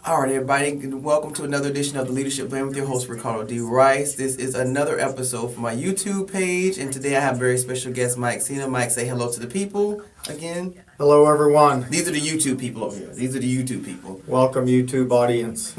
All right, everybody, welcome to another edition of the Leadership Blend with your host, Ricardo D. Rice. This is another episode for my YouTube page, and today I have very special guest, Mike Sena. Mike, say hello to the people again. Hello, everyone. These are the YouTube people over here. These are the YouTube people. Welcome, YouTube audience.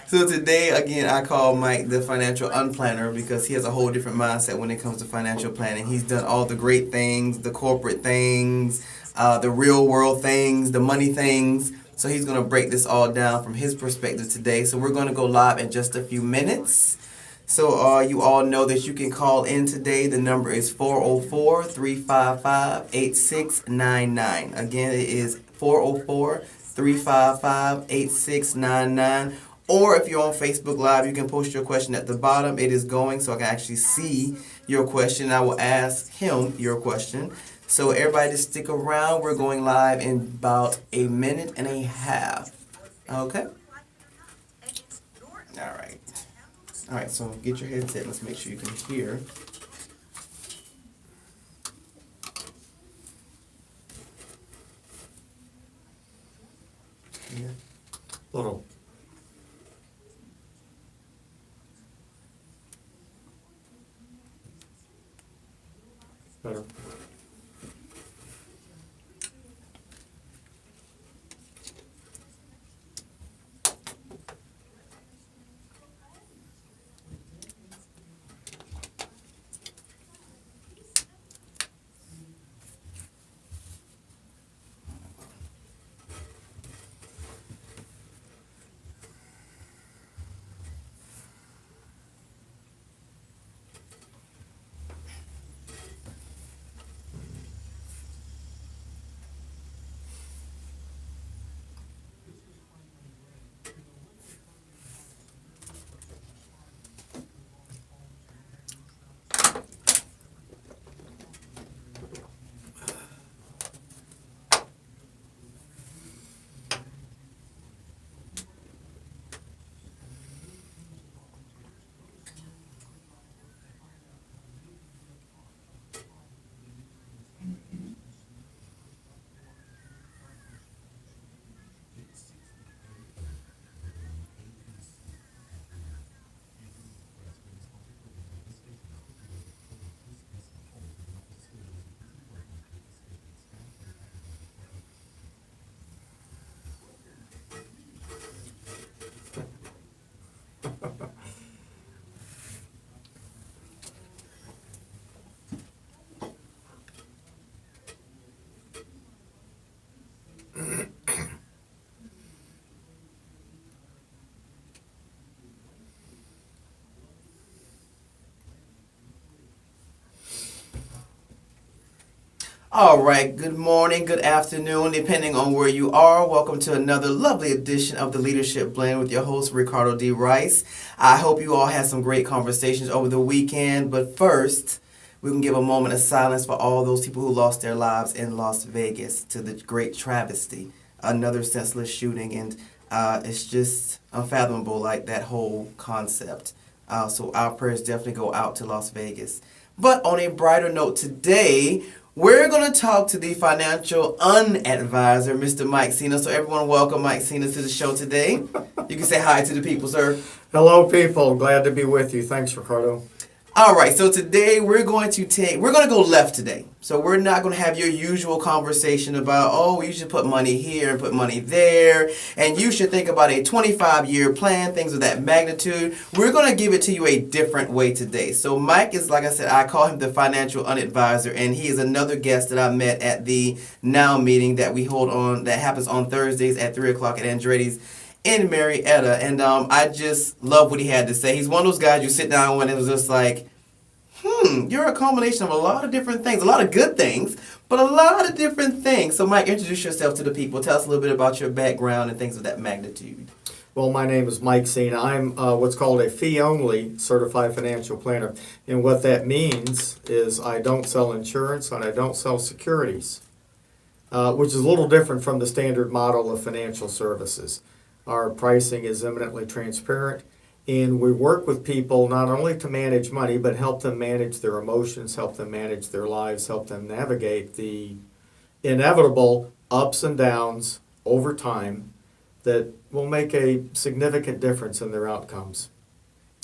So today, again, I call Mike the financial unplanner because he has a whole different mindset when it comes to financial planning. He's done all the great things, the corporate things, the real world things, the money things. So he's going to break this all down from his perspective today. So we're going to go live in just a few minutes. So you all know that you can call in today. The number is 404-355-8699. Again, it is 404-355-8699. Or if you're on Facebook Live, you can post your question at the bottom. It is going so I can actually see your question. I will ask him your question. So everybody just stick around. We're going live in about a minute and a half. Okay? All right. All right, so get your headset. Let's make sure you can hear. Yeah. Little. Better. All right, good morning, good afternoon, depending on where you are. Welcome to another lovely edition of the Leadership Blend with your host, Ricardo D. Rice. I hope you all had some great conversations over the weekend, but first, we can give a moment of silence for all those people who lost their lives in Las Vegas to the great travesty, another senseless shooting, and it's just unfathomable, like that whole concept. So our prayers definitely go out to Las Vegas. But on a brighter note today, we're going to talk to the financial unadvisor, Mr. Mike Sena. So everyone welcome Mike Sena to the show today. You can say hi to the people, sir. Hello, people. Glad to be with you. Thanks, Ricardo. All right, so today we're going to go left today. So we're not going to have your usual conversation about, oh, you should put money here and put money there, and you should think about a 25-year plan, things of that magnitude. We're going to give it to you a different way today. So Mike is, like I said, I call him the financial unadvisor, and he is another guest that I met at the Now meeting that we hold on, that happens on Thursdays at 3 o'clock at Andretti's in Marietta, and I just love what he had to say. He's one of those guys you sit down with and it was just like, you're a combination of a lot of different things, a lot of good things, but a lot of different things. So Mike, introduce yourself to the people. Tell us a little bit about your background and things of that magnitude. Well, my name is Mike Sena. I'm what's called a fee-only certified financial planner. And what that means is I don't sell insurance and I don't sell securities, which is a little different from the standard model of financial services. Our pricing is eminently transparent, and we work with people not only to manage money, but help them manage their emotions, help them manage their lives, help them navigate the inevitable ups and downs over time that will make a significant difference in their outcomes.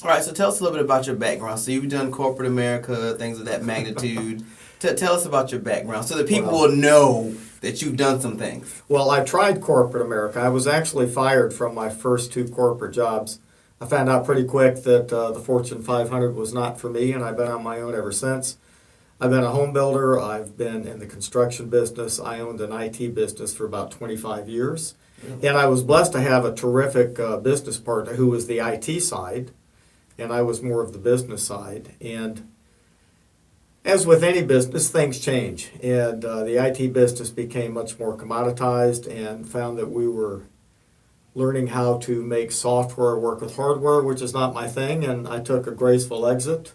All right, so tell us a little bit about your background. So you've done corporate America, things of that magnitude. Tell us about your background so that people will know that you've done some things. Well, I tried corporate America. I was actually fired from my first 2 corporate jobs. I found out pretty quick that the Fortune 500 was not for me, and I've been on my own ever since. I've been a home builder. I've been in the construction business. I owned an IT business for about 25 years. And I was blessed to have a terrific business partner who was the IT side, and I was more of the business side. And as with any business, things change. And the IT business became much more commoditized, and found that we were learning how to make software work with hardware, which is not my thing, and I took a graceful exit.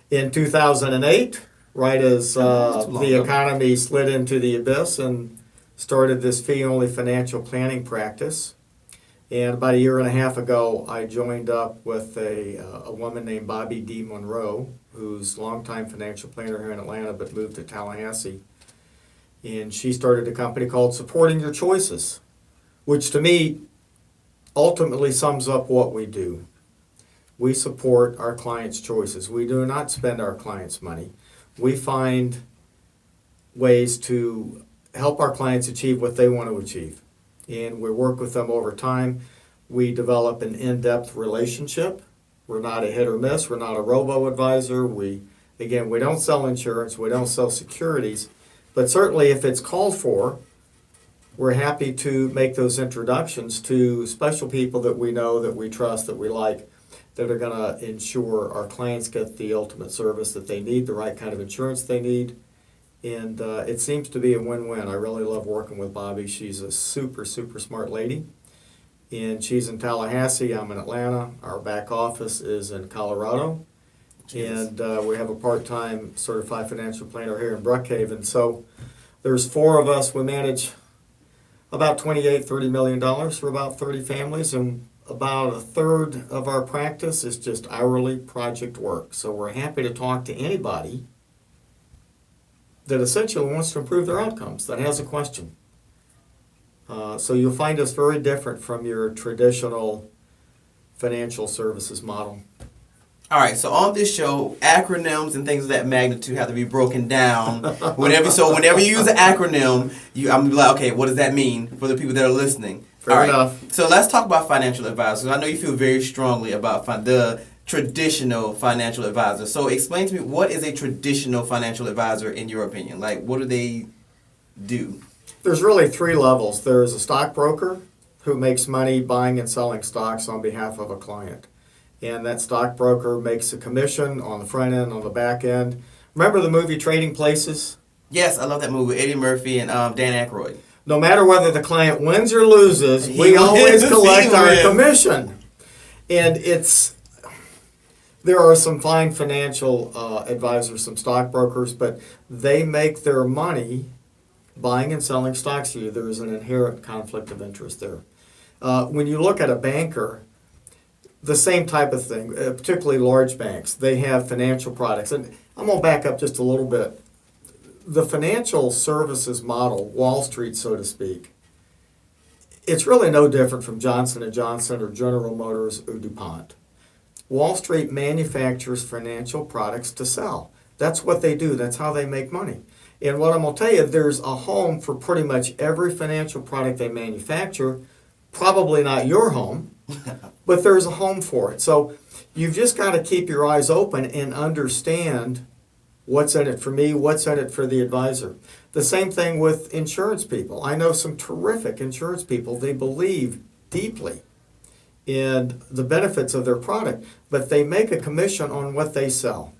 In 2008, right as the economy slid into the abyss, and started this fee-only financial planning practice. And about a year and a half ago, I joined up with a woman named Bobby D. Monroe, who's a longtime financial planner here in Atlanta, but moved to Tallahassee. And she started a company called Supporting Your Choices, which to me ultimately sums up what we do. We support our clients' choices. We do not spend our clients' money. We find ways to help our clients achieve what they want to achieve. And we work with them over time. We develop an in-depth relationship. We're not a hit or miss. We're not a robo-advisor. We don't sell insurance. We don't sell securities. But certainly if it's called for, we're happy to make those introductions to special people that we know, that we trust, that we like, that are going to ensure our clients get the ultimate service that they need, the right kind of insurance they need. And it seems to be a win-win. I really love working with Bobby. She's a super, super smart lady. And she's in Tallahassee. I'm in Atlanta. Our back office is in Colorado. Jeez. And we have a part-time certified financial planner here in Brookhaven. So there's 4 of us. We manage about $28-30 million for about 30 families. And about a third of our practice is just hourly project work. So we're happy to talk to anybody that essentially wants to improve their outcomes, that has a question. So you'll find us very different from your traditional financial services model. All right, so on this show, acronyms and things of that magnitude have to be broken down. Whenever you use an acronym, I'm gonna be like, okay, what does that mean for the people that are listening? Fair enough. So let's talk about financial advisors. I know you feel very strongly about the traditional financial advisor. So explain to me, what is a traditional financial advisor in your opinion? Like, what do they do? There's really 3 levels. There's a stockbroker who makes money buying and selling stocks on behalf of a client. And that stockbroker makes a commission on the front end, on the back end. Remember the movie Trading Places? Yes, I love that movie. Eddie Murphy and Dan Aykroyd. No matter whether the client wins or loses, we always collect our commission. And there are some fine financial advisors, some stockbrokers, but they make their money buying and selling stocks to you. There is an inherent conflict of interest there. When you look at a banker, the same type of thing, particularly large banks, they have financial products. And I'm going to back up just a little bit. The financial services model, Wall Street, so to speak, it's really no different from Johnson & Johnson or General Motors or DuPont. Wall Street manufactures financial products to sell. That's what they do. That's how they make money. And what I'm going to tell you, there's a home for pretty much every financial product they manufacture. Probably not your home, but there's a home for it. So you've just got to keep your eyes open and understand what's in it for me, what's in it for the advisor. The same thing with insurance people. I know some terrific insurance people. They believe deeply in the benefits of their product, but they make a commission on what they sell.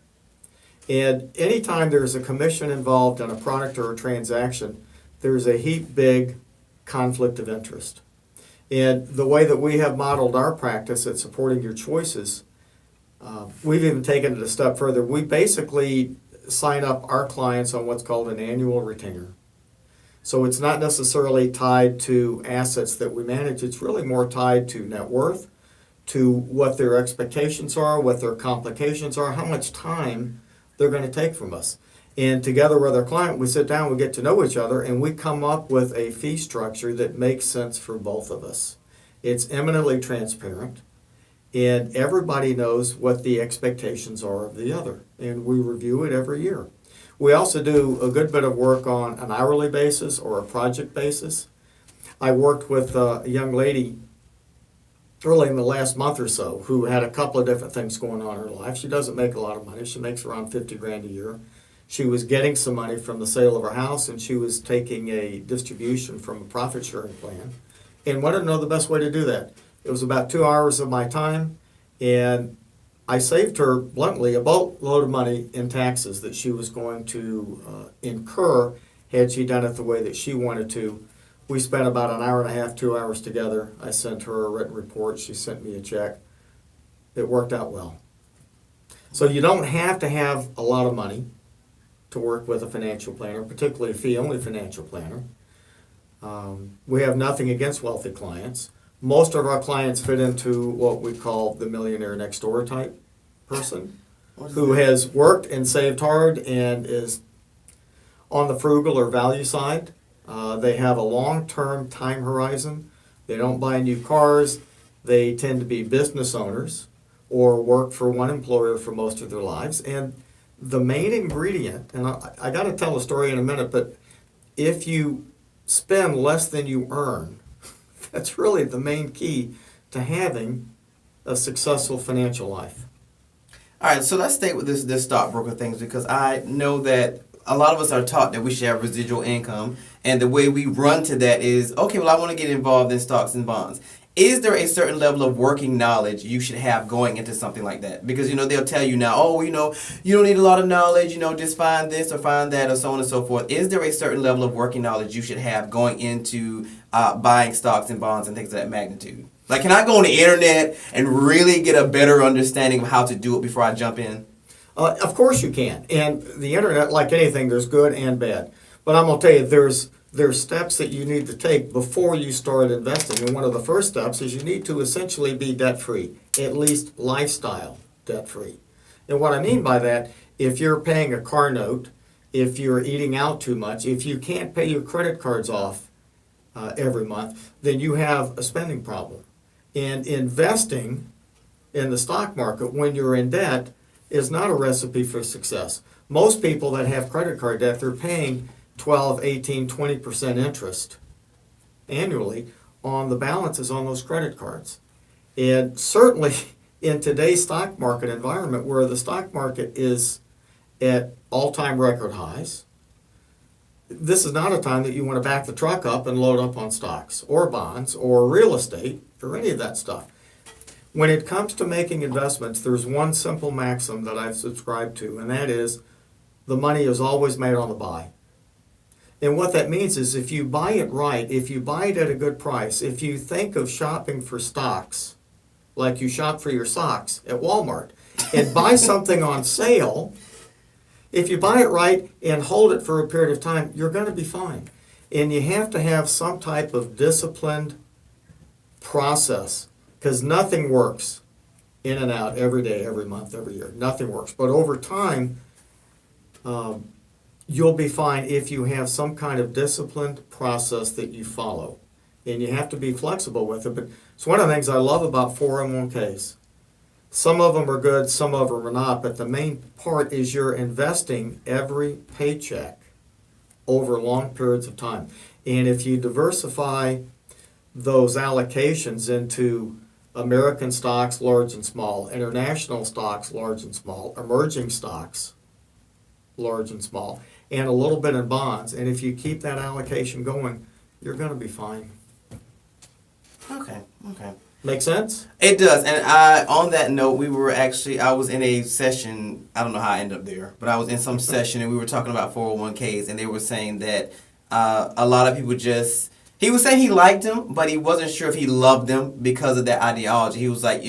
And anytime there's a commission involved in a product or a transaction, there's a heap big conflict of interest. And the way that we have modeled our practice at Supporting Your Choices, we've even taken it a step further. We basically sign up our clients on what's called an annual retainer. So it's not necessarily tied to assets that we manage. It's really more tied to net worth, to what their expectations are, what their complications are, how much time they're going to take from us. And together with our client, we sit down, we get to know each other, and we come up with a fee structure that makes sense for both of us. It's eminently transparent, and everybody knows what the expectations are of the other, and we review it every year. We also do a good bit of work on an hourly basis or a project basis. I worked with a young lady early in the last month or so who had a couple of different things going on in her life. She doesn't make a lot of money. She makes around 50 grand a year. She was getting some money from the sale of her house, and she was taking a distribution from a profit sharing plan and wanted to know the best way to do that. It was about 2 hours of my time, and I saved her, bluntly, a boatload of money in taxes that she was going to incur had she done it the way that she wanted to. We spent about an hour and a half, 2 hours together. I sent her a written report. She sent me a check. It worked out well. So you don't have to have a lot of money to work with a financial planner, particularly a fee-only financial planner. We have nothing against wealthy clients. Most of our clients fit into what we call the millionaire next door type person who has worked and saved hard and is on the frugal or value side. They have a long-term time horizon. They don't buy new cars. They tend to be business owners or work for one employer for most of their lives. And the main ingredient, and I got to tell a story in a minute, but if you spend less than you earn, that's really the main key to having a successful financial life. All right, so let's stay with this stockbroker things, because I know that a lot of us are taught that we should have residual income, and the way we run to that is, okay, well, I want to get involved in stocks and bonds. Is there a certain level of working knowledge you should have going into something like that? Because, they'll tell you now, oh, you don't need a lot of knowledge, just find this or find that or so on and so forth. Is there a certain level of working knowledge you should have going into buying stocks and bonds and things of that magnitude? Like, can I go on the internet and really get a better understanding of how to do it before I jump in? Of course you can. And the internet, like anything, there's good and bad. But I'm going to tell you, there's steps that you need to take before you start investing. And one of the first steps is you need to essentially be debt-free, at least lifestyle debt-free. And what I mean by that, if you're paying a car note, if you're eating out too much, if you can't pay your credit cards off every month, then you have a spending problem. And investing in the stock market when you're in debt is not a recipe for success. Most people that have credit card debt, they're paying 12, 18, 20% interest annually on the balances on those credit cards. And certainly in today's stock market environment, where the stock market is at all-time record highs, this is not a time that you want to back the truck up and load up on stocks or bonds or real estate or any of that stuff. When it comes to making investments, there's one simple maxim that I've subscribed to, and that is the money is always made on the buy. And what that means is if you buy it right, if you buy it at a good price, if you think of shopping for stocks like you shop for your socks at Walmart and buy something on sale, if you buy it right and hold it for a period of time, you're going to be fine. And you have to have some type of disciplined process, because nothing works in and out every day, every month, every year. Nothing works. But over time, you'll be fine if you have some kind of disciplined process that you follow. And you have to be flexible with it. But it's one of the things I love about 401ks. Some of them are good, some of them are not, but the main part is you're investing every paycheck over long periods of time. And if you diversify those allocations into American stocks, large and small, international stocks, large and small, emerging stocks, large and small, and a little bit in bonds, and if you keep that allocation going, you're going to be fine. Okay. Make sense? It does. And on that note, I was in a session, I don't know how I ended up there, but I was in some session and we were talking about 401ks, and they were saying that a lot of people he was saying he liked them, but he wasn't sure if he loved them because of that ideology. He was like,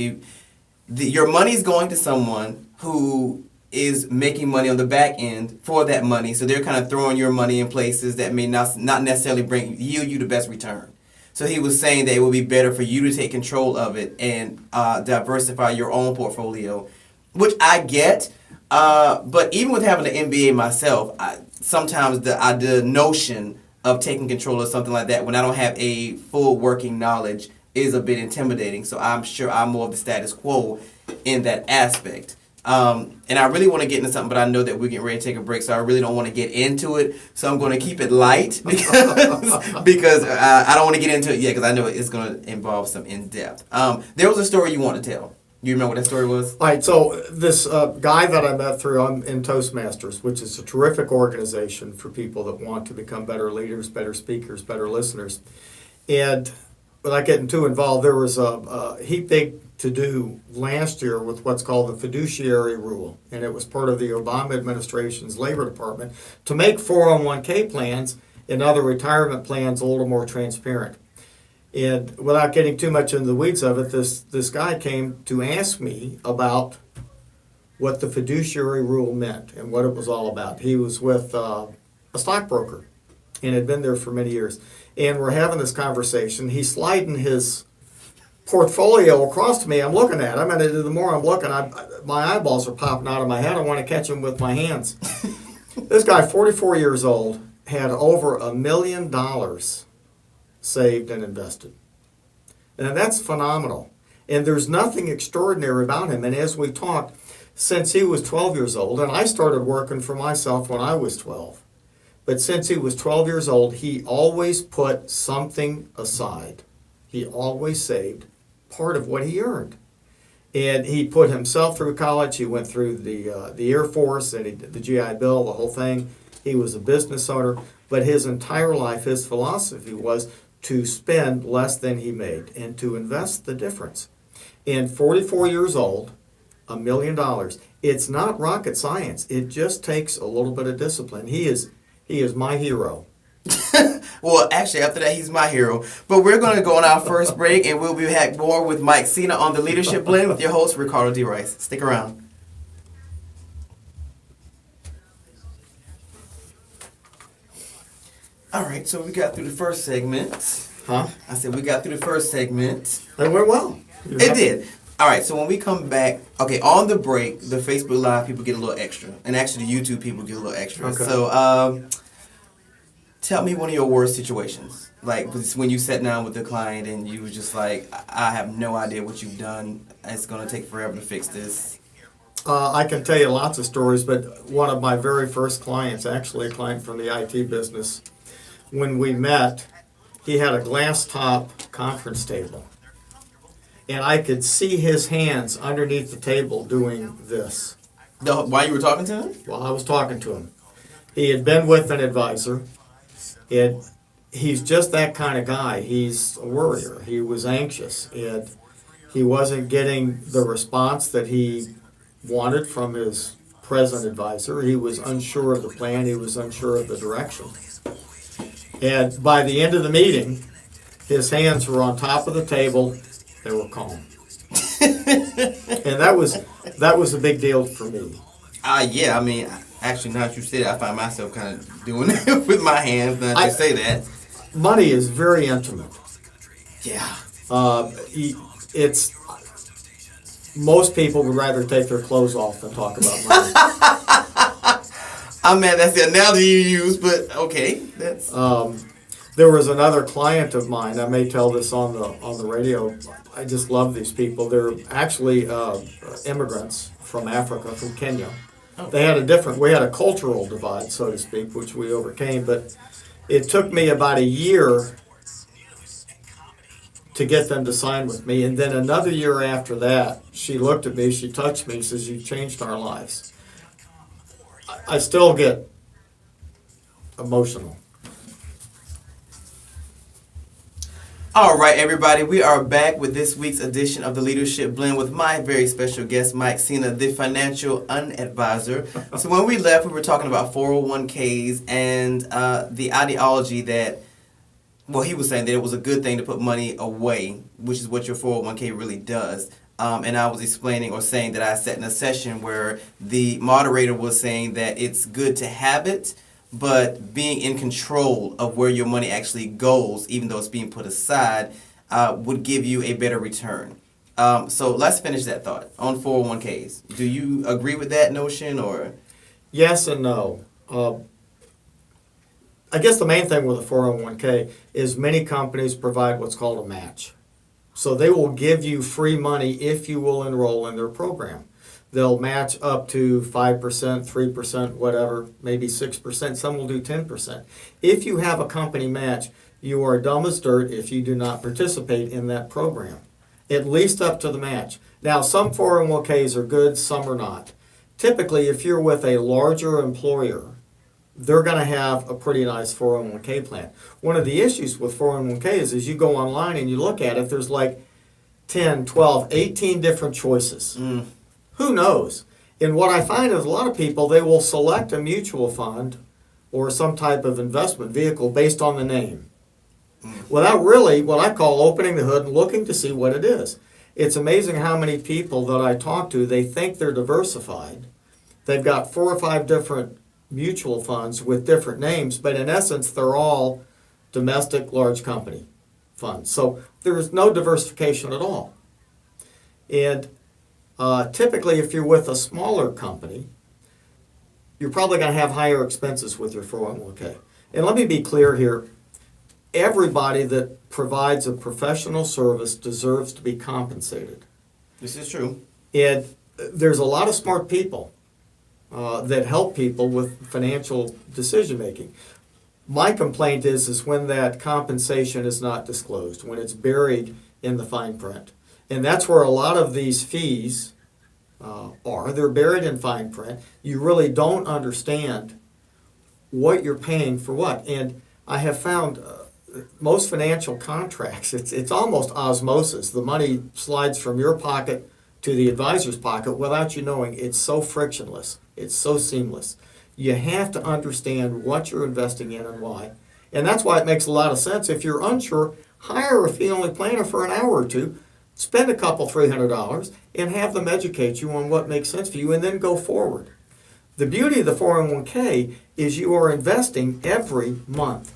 your money's going to someone who is making money on the back end for that money, so they're kind of throwing your money in places that may not necessarily yield you the best return. So he was saying that it would be better for you to take control of it and diversify your own portfolio, which I get, But even with having an MBA myself, sometimes the notion of taking control of something like that when I don't have a full working knowledge is a bit intimidating. So I'm sure I'm more of the status quo in that aspect. And I really want to get into something, but I know that we're getting ready to take a break, so I really don't want to get into it. So I'm going to keep it light because I don't want to get into it yet because I know it's going to involve some in-depth. There was a story you want to tell. You remember what that story was? All right, so this guy that I met through, I'm in Toastmasters, which is a terrific organization for people that want to become better leaders, better speakers, better listeners. And without getting too involved, there was a heap big to do last year with what's called the fiduciary rule. And it was part of the Obama administration's Labor Department to make 401k plans and other retirement plans a little more transparent. And without getting too much into the weeds of it, this guy came to ask me about what the fiduciary rule meant and what it was all about. He was with a stockbroker and had been there for many years. And we're having this conversation. He's sliding his portfolio across to me. I'm looking at him, and the more I'm looking, my eyeballs are popping out of my head. I want to catch him with my hands. This guy, 44 years old, had over $1 million saved and invested. And that's phenomenal. And there's nothing extraordinary about him. And as we talked, since he was 12 years old, and I started working for myself when I was 12, but since he was 12 years old, he always put something aside. He always saved part of what he earned. And he put himself through college. He went through the Air Force, and he did the GI Bill, the whole thing. He was a business owner. But his entire life, his philosophy was to spend less than he made and to invest the difference. And 44 years old, $1 million. It's not rocket science. It just takes a little bit of discipline. He is my hero. Well, actually, after that, he's my hero. But we're going to go on our first break, and we'll be back more with Mike Sena on the Leadership Blend with your host, Ricardo D. Rice. Stick around. All right, so we got through the first segment. Huh? I said we got through the first segment. It went well. It did. All right, so when we come back, okay, on the break, the Facebook Live people get a little extra. And actually, the YouTube people get a little extra. Okay. So, tell me one of your worst situations. Like when you sat down with the client and you were just like, I have no idea what you've done. It's going to take forever to fix this. I can tell you lots of stories, but one of my very first clients, actually a client from the IT business, when we met, he had a glass top conference table. And I could see his hands underneath the table doing this. While you were talking to him? While I was talking to him. He had been with an advisor. And he's just that kind of guy. He's a worrier. He was anxious. And he wasn't getting the response that he wanted from his present advisor. He was unsure of the plan. He was unsure of the direction. And by the end of the meeting, his hands were on top of the table. They were calm. And that was a big deal for me. Yeah, I mean, actually, now that you say that, I find myself kind of doing it with my hands, now that you say that. Money is very intimate. Yeah. It's most people would rather take their clothes off than talk about money. I'm mad that's the analogy you use, but okay. That's There was another client of mine. I may tell this on the radio. I just love these people. They're actually immigrants from Africa, from Kenya. Oh. We had a cultural divide, so to speak, which we overcame. But it took me about a year to get them to sign with me, and then another year after that, she looked at me, she touched me, and says, "You've changed our lives." I still get emotional. All right, everybody, we are back with this week's edition of the Leadership Blend with my very special guest, Mike Sena, the financial unadvisor. So when we left, we were talking about 401ks and the ideology that, well, he was saying that it was a good thing to put money away, which is what your 401k really does. And I was explaining or saying that I sat in a session where the moderator was saying that it's good to have it, but being in control of where your money actually goes, even though it's being put aside, would give you a better return. So let's finish that thought on 401ks. Do you agree with that notion or? Yes and no. I guess the main thing with a 401k is many companies provide what's called a match. So they will give you free money if you will enroll in their program. They'll match up to 5%, 3%, whatever, maybe 6%. Some will do 10%. If you have a company match, you are dumb as dirt if you do not participate in that program, at least up to the match. Now, some 401ks are good, some are not. Typically, if you're with a larger employer, they're going to have a pretty nice 401k plan. One of the issues with 401ks is you go online and you look at it, there's like 10, 12, 18 different choices. Who knows? And what I find is a lot of people, they will select a mutual fund or some type of investment vehicle based on the name, without really what I call opening the hood and looking to see what it is. It's amazing how many people that I talk to, they think they're diversified. They've got 4 or 5 different mutual funds with different names, but in essence, they're all domestic large company funds. So there's no diversification at all. And typically, if you're with a smaller company, you're probably going to have higher expenses with your 401k. And let me be clear here. Everybody that provides a professional service deserves to be compensated. This is true. And there's a lot of smart people that help people with financial decision making. My complaint is when that compensation is not disclosed, when it's buried in the fine print. And that's where a lot of these fees are. They're buried in fine print. You really don't understand what you're paying for what. And I have found most financial contracts, it's almost osmosis. The money slides from your pocket to the advisor's pocket without you knowing. It's so frictionless. It's so seamless. You have to understand what you're investing in and why. And that's why it makes a lot of sense. If you're unsure, hire a fee-only planner for an hour or two, spend a couple $300, and have them educate you on what makes sense for you, and then go forward. The beauty of the 401k is you are investing every month.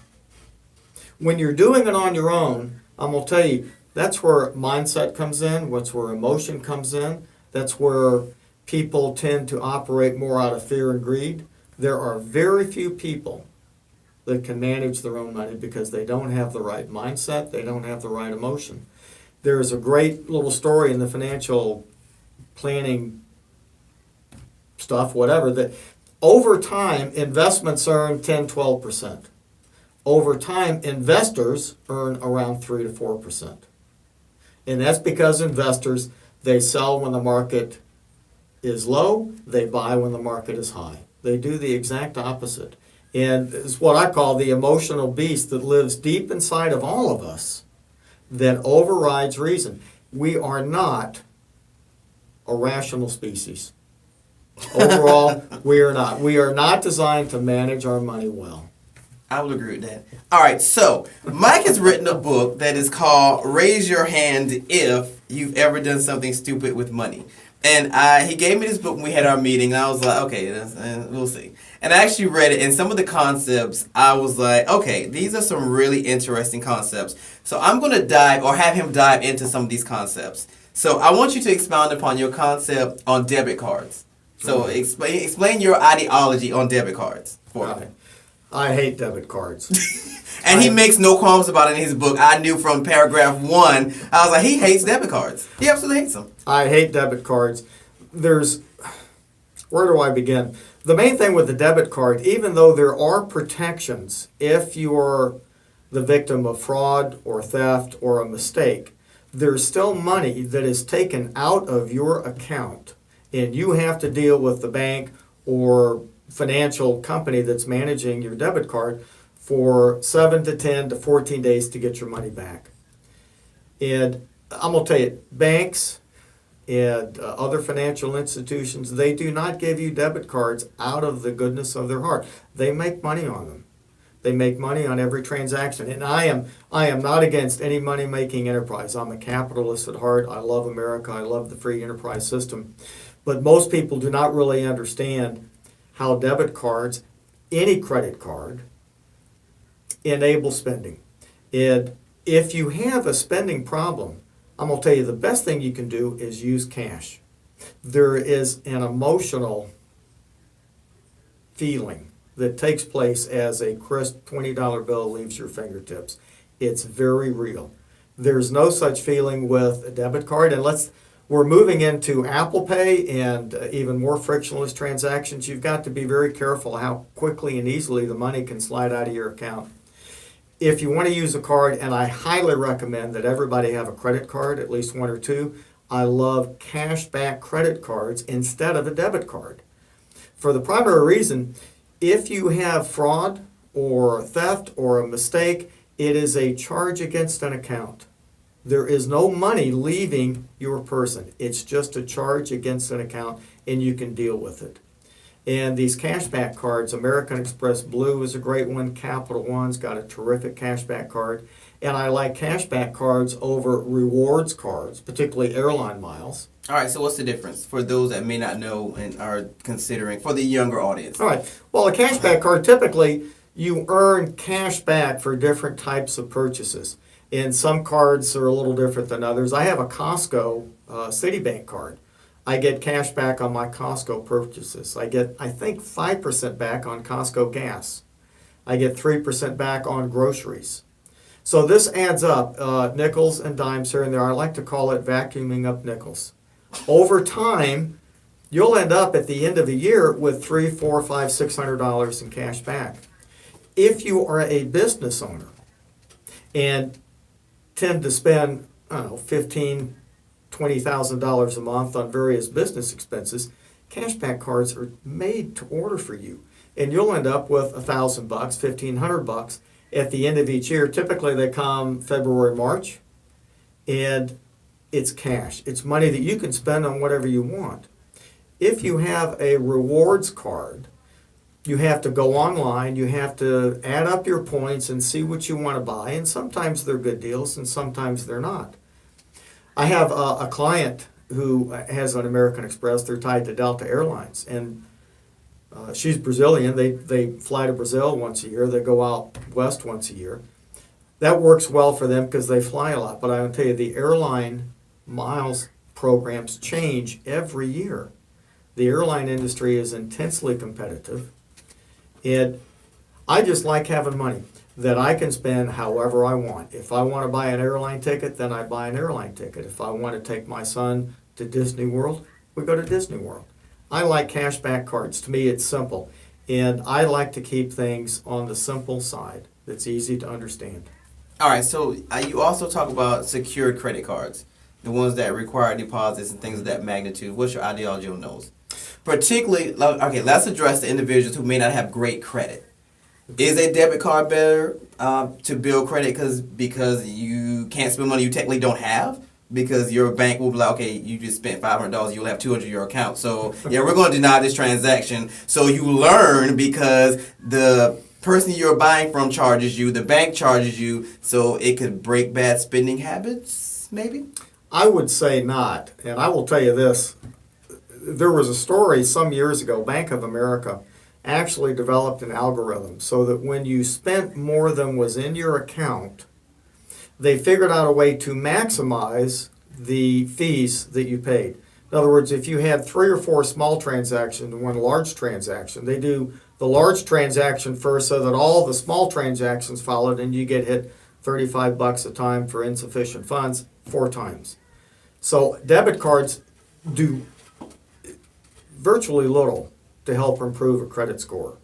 When you're doing it on your own, I'm going to tell you, that's where mindset comes in, that's where emotion comes in, that's where people tend to operate more out of fear and greed. There are very few people that can manage their own money because they don't have the right mindset, they don't have the right emotion. There's a great little story in the financial planning stuff, whatever, that over time, investments earn 10, 12%. Over time, investors earn around 3 to 4%. And that's because investors, they sell when the market is low, they buy when the market is high. They do the exact opposite. And it's what I call the emotional beast that lives deep inside of all of us that overrides reason. We are not a rational species. Overall, we are not. We are not designed to manage our money well. I will agree with that. All right, so Mike has written a book that is called Raise Your Hand If You've Ever Done Something Stupid with Money. And he gave me this book when we had our meeting, and I was like, okay, we'll see. And I actually read it, and some of the concepts, I was like, okay, these are some really interesting concepts. So I'm going to have him dive into some of these concepts. So I want you to expound upon your concept on debit cards. So explain your ideology on debit cards for me. I hate debit cards. And he makes no qualms about it in his book. I knew from paragraph 1, I was like, he hates debit cards. He absolutely hates them. I hate debit cards. Where do I begin? The main thing with the debit card, even though there are protections if you are the victim of fraud or theft or a mistake, there's still money that is taken out of your account, and you have to deal with the bank or financial company that's managing your debit card for 7 to 10 to 14 days to get your money back. And I'm going to tell you, banks and other financial institutions, they do not give you debit cards out of the goodness of their heart. They make money on them. They make money on every transaction. And I am not against any money-making enterprise. I'm a capitalist at heart. I love America. I love the free enterprise system. But most people do not really understand how debit cards, any credit card, enable spending. And if you have a spending problem, I'm going to tell you the best thing you can do is use cash. There is an emotional feeling that takes place as a crisp $20 bill leaves your fingertips. It's very real. There's no such feeling with a debit card, and we're moving into Apple Pay and even more frictionless transactions. You've got to be very careful how quickly and easily the money can slide out of your account. If you want to use a card, and I highly recommend that everybody have a credit card, at least one or two, I love cashback credit cards instead of a debit card. For the primary reason, if you have fraud or theft or a mistake, it is a charge against an account. There is no money leaving your person. It's just a charge against an account, and you can deal with it. And these cashback cards, American Express Blue is a great one. Capital One's got a terrific cashback card. And I like cashback cards over rewards cards, particularly airline miles. All right, so what's the difference for those that may not know and are considering, for the younger audience? All right. Well, a cashback card, typically you earn cash back for different types of purchases. And some cards are a little different than others. I have a Costco Citibank card. I get cash back on my Costco purchases. I get, I think, 5% back on Costco gas. I get 3% back on groceries. So this adds up, nickels and dimes here and there. I like to call it vacuuming up nickels. Over time, you'll end up at the end of the year with $300, $400, $500, $600 in cash back. If you are a business owner and tend to spend, I don't know, $15,000, $20,000 a month on various business expenses, cashback cards are made to order for you, and you'll end up with $1,000, $1,500 at the end of each year. Typically, they come February, March, and it's cash. It's money that you can spend on whatever you want. If you have a rewards card, you have to go online, you have to add up your points and see what you want to buy, and sometimes they're good deals and sometimes they're not. I have a client who has an American Express. They're tied to Delta Airlines, and she's Brazilian. They fly to Brazil once a year. They go out west once a year. That works well for them because they fly a lot. But I will tell you, the airline miles programs change every year. The airline industry is intensely competitive, and I just like having money that I can spend however I want. If I want to buy an airline ticket, then I buy an airline ticket. If I want to take my son to Disney World, we go to Disney World. I like cashback cards. To me, it's simple. And I like to keep things on the simple side that's easy to understand. All right, so you also talk about secured credit cards, the ones that require deposits and things of that magnitude. What's your ideology on those? Particularly, okay, let's address the individuals who may not have great credit. Is a debit card better to build credit because you can't spend money you technically don't have? Because your bank will be like, okay, you just spent $500, you'll have $200 in your account. So, yeah, we're going to deny this transaction. So you learn because the person you're buying from charges you, the bank charges you, so it could break bad spending habits, maybe? I would say not. And I will tell you this. There was a story some years ago, Bank of America actually developed an algorithm so that when you spent more than was in your account, they figured out a way to maximize the fees that you paid. In other words, if you had 3 or 4 small transactions and one large transaction, they do the large transaction first so that all the small transactions followed, and you get hit $35 a time for insufficient funds 4 times. So debit cards do virtually little to help improve a credit score.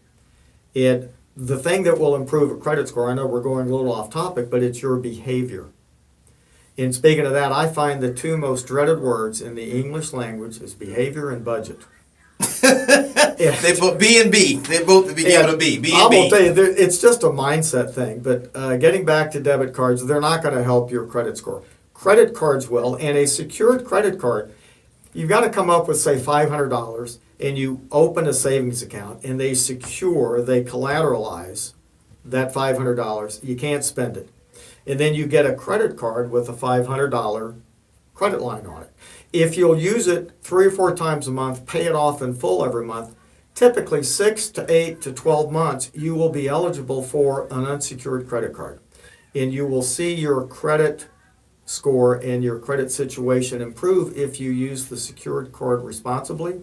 And the thing that will improve a credit score, I know we're going a little off topic, but it's your behavior. And speaking of that, I find the 2 most dreaded words in the English language is behavior and budget. They both B and B. They both begin with a B. B and I B. will tell you, it's just a mindset thing. But getting back to debit cards, they're not going to help your credit score. Credit cards will, and a secured credit card, you've got to come up with, say, $500, and you open a savings account, and they collateralize that $500. You can't spend it. And then you get a credit card with a $500 credit line on it. If you'll use it 3 or 4 times a month, pay it off in full every month, typically 6 to 8 to 12 months, you will be eligible for an unsecured credit card. And you will see your credit score and your credit situation improve if you use the secured card responsibly.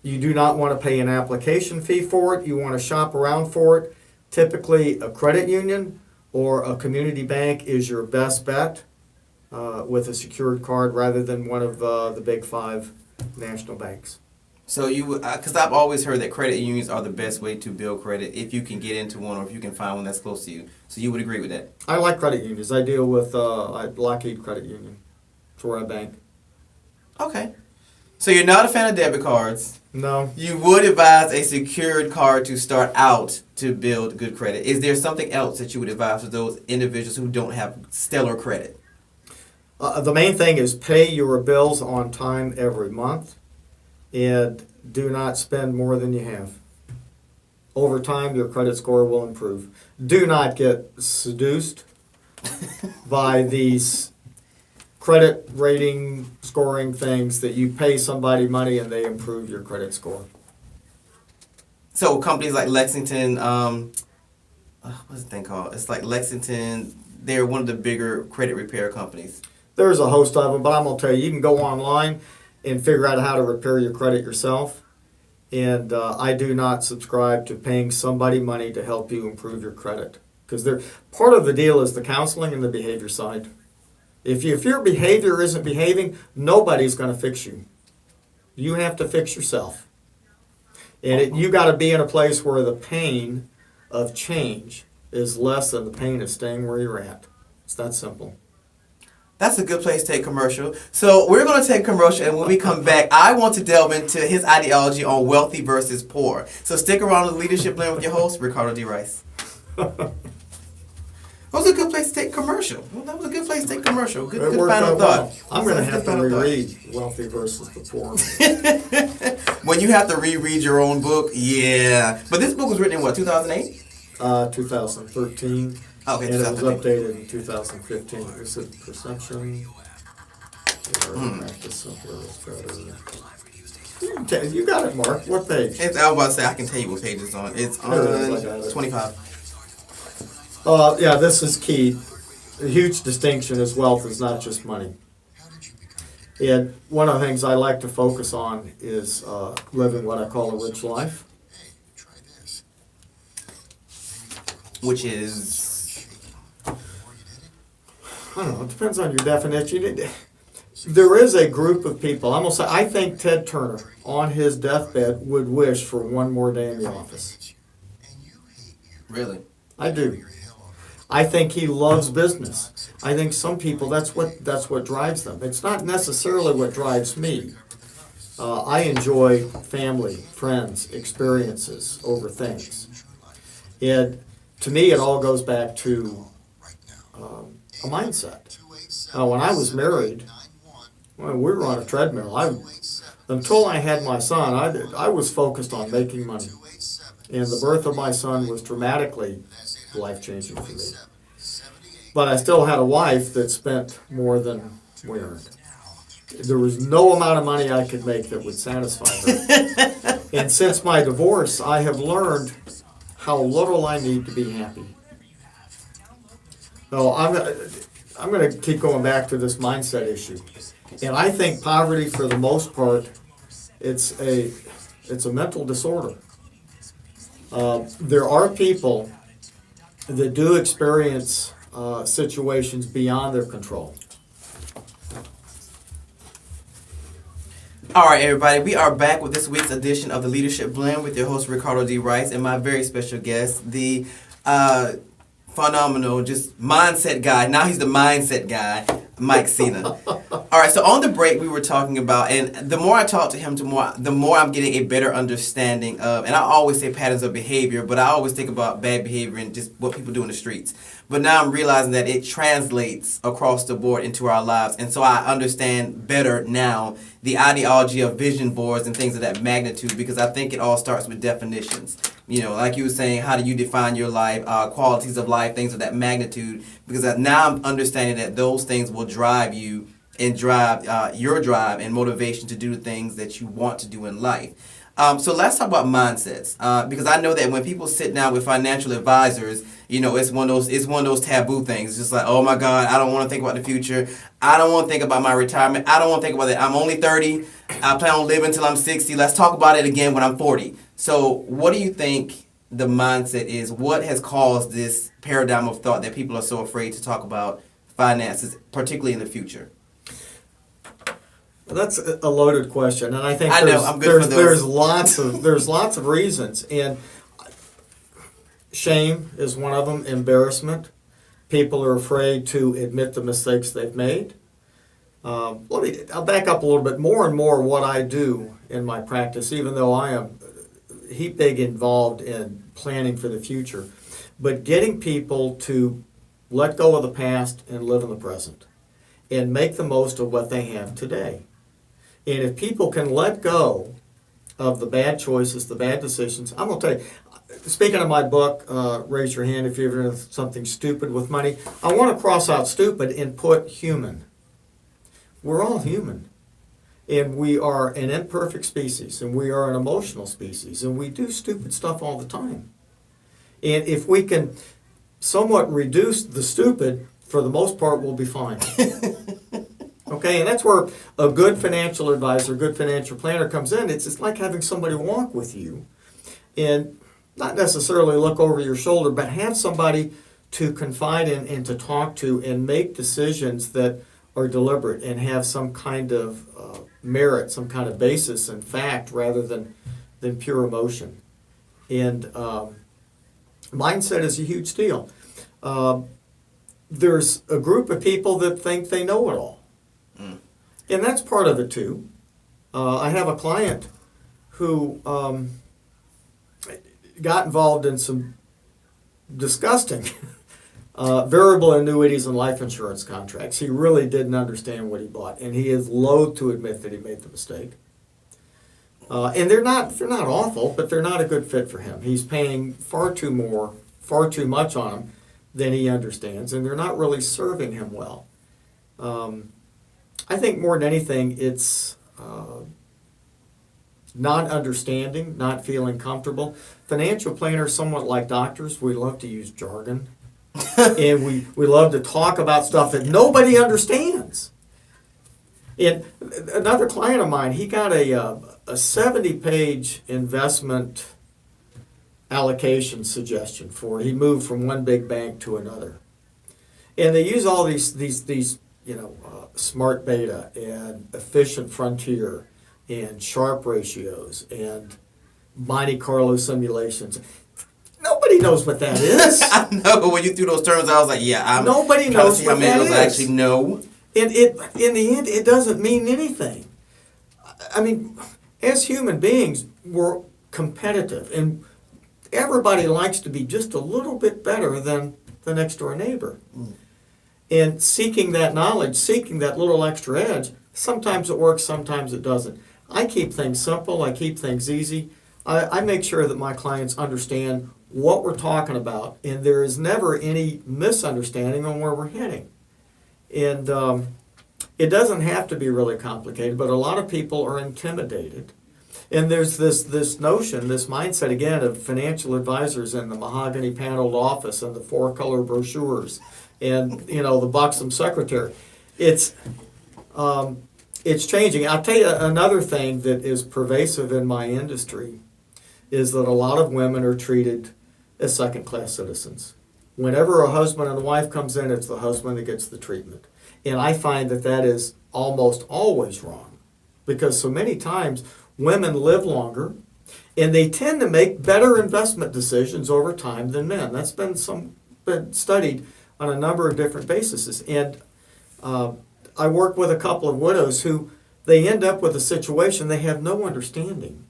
You do not want to pay an application fee for it. You want to shop around for it. Typically, a credit union or a community bank is your best bet with a secured card rather than one of the big five national banks. So you, because I've always heard that credit unions are the best way to build credit if you can get into one or if you can find one that's close to you. So you would agree with that? I like credit unions. I deal with Lockheed Credit Union. It's where I bank. Okay. So you're not a fan of debit cards. No. You would advise a secured card to start out to build good credit. Is there something else that you would advise for those individuals who don't have stellar credit? The main thing is pay your bills on time every month and do not spend more than you have. Over time, your credit score will improve. Do not get seduced by these credit rating scoring things that you pay somebody money and they improve your credit score. So companies like Lexington, what's the thing called? It's like Lexington, they're one of the bigger credit repair companies. There's a host of them, but I'm going to tell you can go online and figure out how to repair your credit yourself. And I do not subscribe to paying somebody money to help you improve your credit. Because part of the deal is the counseling and the behavior side. If your behavior isn't behaving, nobody's going to fix you. You have to fix yourself. And you got to be in a place where the pain of change is less than the pain of staying where you're at. It's that simple. That's a good place to take commercial. So we're going to take commercial, and when we come back, I want to delve into his ideology on wealthy versus poor. So stick around with Leadership Blend with your host, Ricardo D. Rice. That was a good place to take commercial. Well, that was a good place to take commercial. Good final thought. Well. I'm going to have to reread Wealthy versus the Poor. When you have to reread your own book, yeah. But this book was written in what, 2008? 2013. Okay, and it was updated in 2015. Is it perception? You got it, Mark. What page? I was about to say, I can tell you what page it's on. It's on 25. Yeah, this is key. A huge distinction is wealth is not just money. And one of the things I like to focus on is living what I call a rich life. Which is... I don't know, it depends on your definition. There is a group of people, I'm gonna say, I think Ted Turner, on his deathbed, would wish for one more day in the office. Really? I do. I think he loves business. I think some people, that's what drives them. It's not necessarily what drives me. I enjoy family, friends, experiences over things. And to me, it all goes back to a mindset. When I was married, we were on a treadmill. Until I had my son, I was focused on making money. And the birth of my son was dramatically life-changing for me. But I still had a wife that spent more than we earned. There was no amount of money I could make that would satisfy her. And since my divorce, I have learned how little I need to be happy. So I'm going to keep going back to this mindset issue. And I think poverty, for the most part, it's a mental disorder. There are people that do experience situations beyond their control. All right, everybody, we are back with this week's edition of the Leadership Blend with your host, Ricardo D. Rice, and my very special guest, the phenomenal, just mindset guy. Now he's the mindset guy, Mike Sena. All right, so on the break we were talking about, and the more I talk to him, the more I'm getting a better understanding of, and I always say patterns of behavior, but I always think about bad behavior and just what people do in the streets. But now I'm realizing that it translates across the board into our lives, and so I understand better now the ideology of vision boards and things of that magnitude, because I think it all starts with definitions. You know, like you were saying, how do you define your life, qualities of life, things of that magnitude, because now I'm understanding that those things will drive you and drive your drive and motivation to do the things that you want to do in life. So let's talk about mindsets, because I know that when people sit down with financial advisors, it's one of those taboo things. It's just like, oh my God, I don't want to think about the future. I don't want to think about my retirement. I don't want to think about that. I'm only 30. I plan on living until I'm 60. Let's talk about it again when I'm 40. So what do you think the mindset is? What has caused this paradigm of thought that people are so afraid to talk about finances, particularly in the future? That's a loaded question, and I think I know, I'm good for those. there's lots of reasons, and shame is one of them. Embarrassment. People are afraid to admit the mistakes they've made. I'll back up a little bit. More and more, what I do in my practice, even though I am heap big involved in planning for the future, but getting people to let go of the past and live in the present, and make the most of what they have today. And if people can let go of the bad choices, the bad decisions, I'm going to tell you, speaking of my book, raise your hand if you've ever done something stupid with money. I want to cross out stupid and put human. We're all human. And we are an imperfect species, and we are an emotional species, and we do stupid stuff all the time. And if we can somewhat reduce the stupid, for the most part, we'll be fine. Okay, and that's where a good financial advisor, a good financial planner comes in. It's like having somebody walk with you and not necessarily look over your shoulder, but have somebody to confide in and to talk to and make decisions that are deliberate and have some kind of merit, some kind of basis and fact rather than pure emotion. And mindset is a huge deal. There's a group of people that think they know it all. And that's part of it too. I have a client who got involved in some disgusting variable annuities and life insurance contracts. He really didn't understand what he bought, and he is loath to admit that he made the mistake. And they're not awful, but they're not a good fit for him. He's paying far too much on them than he understands, and they're not really serving him well. I think more than anything, it's not understanding, not feeling comfortable. Financial planners, somewhat like doctors, we love to use jargon. And we love to talk about stuff that nobody understands. And another client of mine, he got a 70-page investment allocation suggestion for it. He moved from one big bank to another. And they use all these smart beta and efficient frontier and Sharpe ratios and Monte Carlo simulations. Nobody knows what that is. I know, when you threw those terms, I was like, yeah, nobody knows what that is. I actually know. And in the end, it doesn't mean anything. I mean, as human beings, we're competitive, and everybody likes to be just a little bit better than the next door neighbor. And seeking that knowledge, seeking that little extra edge, sometimes it works, sometimes it doesn't. I keep things simple, I keep things easy. I make sure that my clients understand what we're talking about, and there is never any misunderstanding on where we're heading. And it doesn't have to be really complicated, but a lot of people are intimidated. And there's this notion, this mindset again of financial advisors in the mahogany paneled office and the 4-color brochures and the buxom secretary. It's changing. I'll tell you another thing that is pervasive in my industry is that a lot of women are treated as second-class citizens. Whenever a husband and a wife comes in, it's the husband that gets the treatment. And I find that is almost always wrong, because so many times women live longer and they tend to make better investment decisions over time than men. That's been studied on a number of different bases. And I work with a couple of widows who they end up with a situation they have no understanding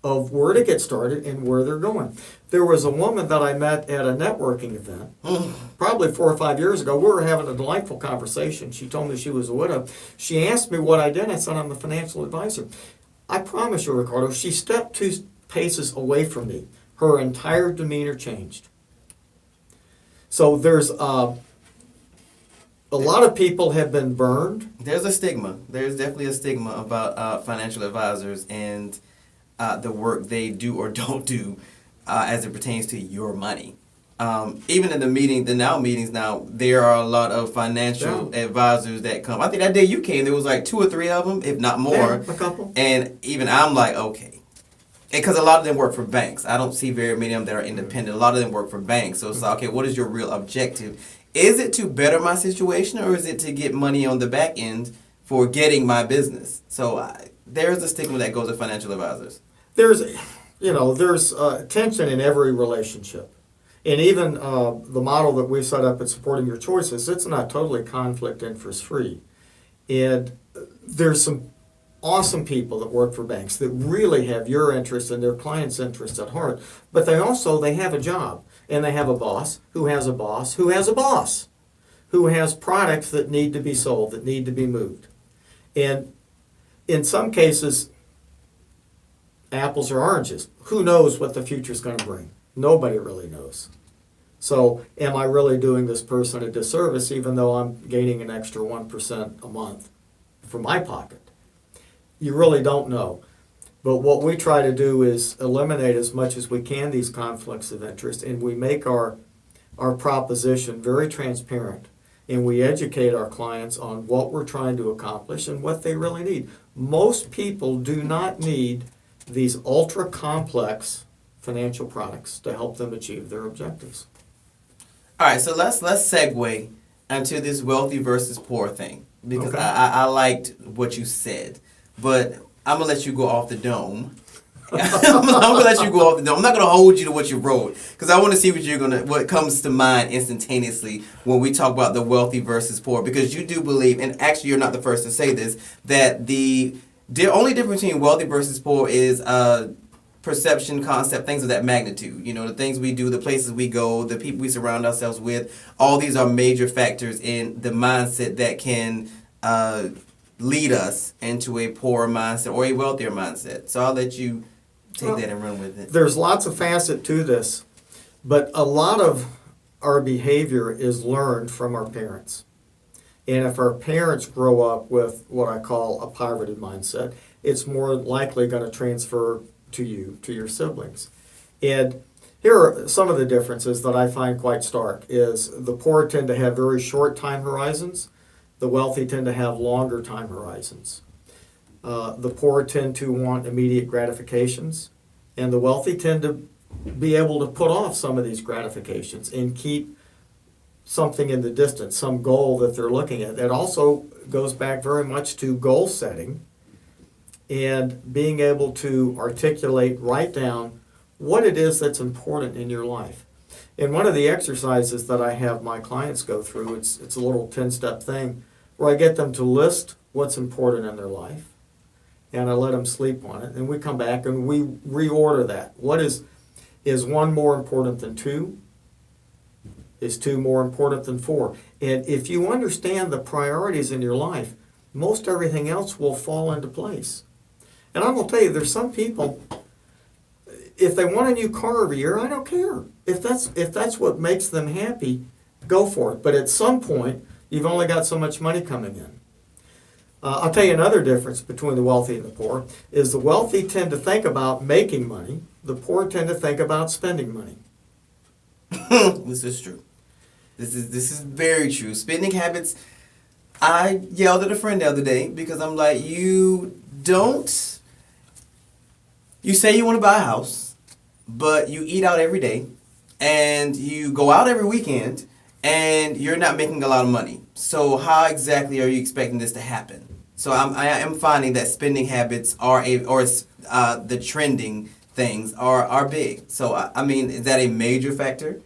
of where to get started and where they're going. There was a woman that I met at a networking event, probably 4 or 5 years ago. We were having a delightful conversation. She told me she was a widow. She asked me what I did. I said, I'm a financial advisor. I promise you, Ricardo, she stepped 2 paces away from me. Her entire demeanor changed. So there's a lot of people have been burned. There's a stigma. There's definitely a stigma about financial advisors, and the work they do or don't do as it pertains to your money. Even in the now meetings now, there are a lot of financial advisors that come. I think that day you came, there was like 2 or 3 of them, if not more. Yeah, a couple. And even I'm like, okay. Because a lot of them work for banks. I don't see very many of them that are independent. A lot of them work for banks. So it's like, okay, what is your real objective? Is it to better my situation, or is it to get money on the back end for getting my business? So there's a stigma that goes with financial advisors. There's tension in every relationship. And even the model that we've set up at Supporting Your Choices, it's not totally conflict interest free. And there's some awesome people that work for banks that really have your interest and their clients' interest at heart. But they have a job, and they have a boss who has a boss who has a boss who has products that need to be sold, that need to be moved. And in some cases, apples or oranges. Who knows what the future's going to bring? Nobody really knows. So am I really doing this person a disservice even though I'm gaining an extra 1% a month from my pocket? You really don't know. But what we try to do is eliminate as much as we can these conflicts of interest, and we make our proposition very transparent, and we educate our clients on what we're trying to accomplish and what they really need. Most people do not need these ultra complex financial products to help them achieve their objectives. All right, so let's segue into this wealthy versus poor thing, because Okay. I liked what you said, but I'm gonna let you go off the dome. I'm gonna let you go off the dome. I'm not gonna hold you to what you wrote, because I want to see what comes to mind instantaneously when we talk about the wealthy versus poor, because you do believe, and actually you're not the first to say this, that the only difference between wealthy versus poor is perception, concept, things of that magnitude. You know, the things we do, the places we go, the people we surround ourselves with, all these are major factors in the mindset that can lead us into a poorer mindset or a wealthier mindset. So I'll let you take that and run with it. There's lots of facet to this, but a lot of our behavior is learned from our parents. And if our parents grow up with what I call a poverty mindset, it's more likely going to transfer to you, to your siblings. And here are some of the differences that I find quite stark is the poor tend to have very short time horizons. The wealthy tend to have longer time horizons. The poor tend to want immediate gratifications, and the wealthy tend to be able to put off some of these gratifications and keep something in the distance, some goal that they're looking at. It also goes back very much to goal setting and being able to articulate, write down what it is that's important in your life. And one of the exercises that I have my clients go through, it's a little 10-step thing, where I get them to list what's important in their life, and I let them sleep on it, and we come back and we reorder that. What is 1 more important than 2? Is 2 more important than 4? And if you understand the priorities in your life, most everything else will fall into place. And I'm going to tell you, there's some people, if they want a new car every year, I don't care. If that's what makes them happy, go for it. But at some point, you've only got so much money coming in. I'll tell you another difference between the wealthy and the poor is the wealthy tend to think about making money. The poor tend to think about spending money. This is true. This is very true. Spending habits. I yelled at a friend the other day because I'm like, you say you want to buy a house, but you eat out every day, and you go out every weekend, and you're not making a lot of money. So how exactly are you expecting this to happen? So I am finding that spending habits the trending things are big. So I mean, is that a major factor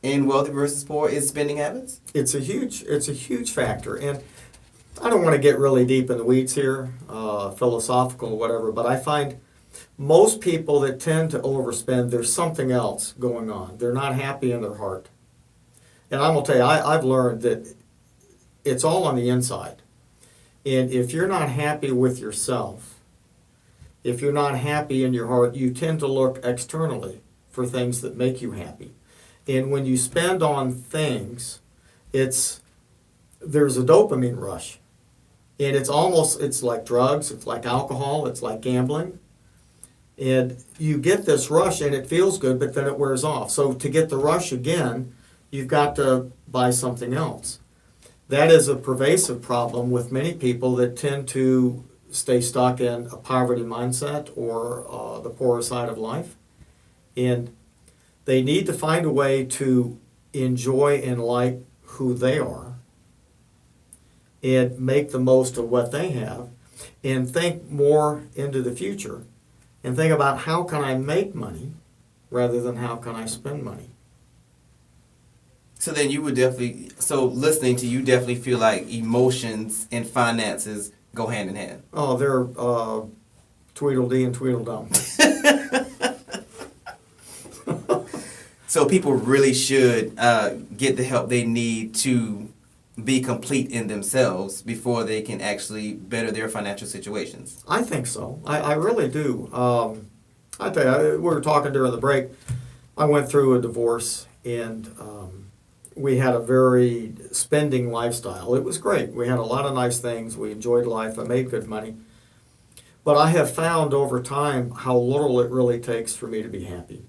in wealthy versus poor? Is spending habits? It's a huge factor, and I don't want to get really deep in the weeds here, philosophical or whatever, but I find most people that tend to overspend, there's something else going on. They're not happy in their heart. And I'm going to tell you, I've learned that it's all on the inside. And if you're not happy with yourself, if you're not happy in your heart, you tend to look externally for things that make you happy. And when you spend on things, there's a dopamine rush. And it's like drugs, it's like alcohol, it's like gambling. And you get this rush and it feels good, but then it wears off. So to get the rush again, you've got to buy something else. That is a pervasive problem with many people that tend to stay stuck in a poverty mindset or the poorer side of life. And they need to find a way to enjoy and like who they are and make the most of what they have and think more into the future and think about how can I make money rather than how can I spend money. So then you would definitely, so listening to you definitely feel like emotions and finances go hand in hand. Oh, they're Tweedledee and Tweedledum. So people really should get the help they need to be complete in themselves before they can actually better their financial situations. I think so. I really do. I tell you, we were talking during the break. I went through a divorce and we had a very spending lifestyle. It was great. We had a lot of nice things. We enjoyed life. I made good money. But I have found over time how little it really takes for me to be happy.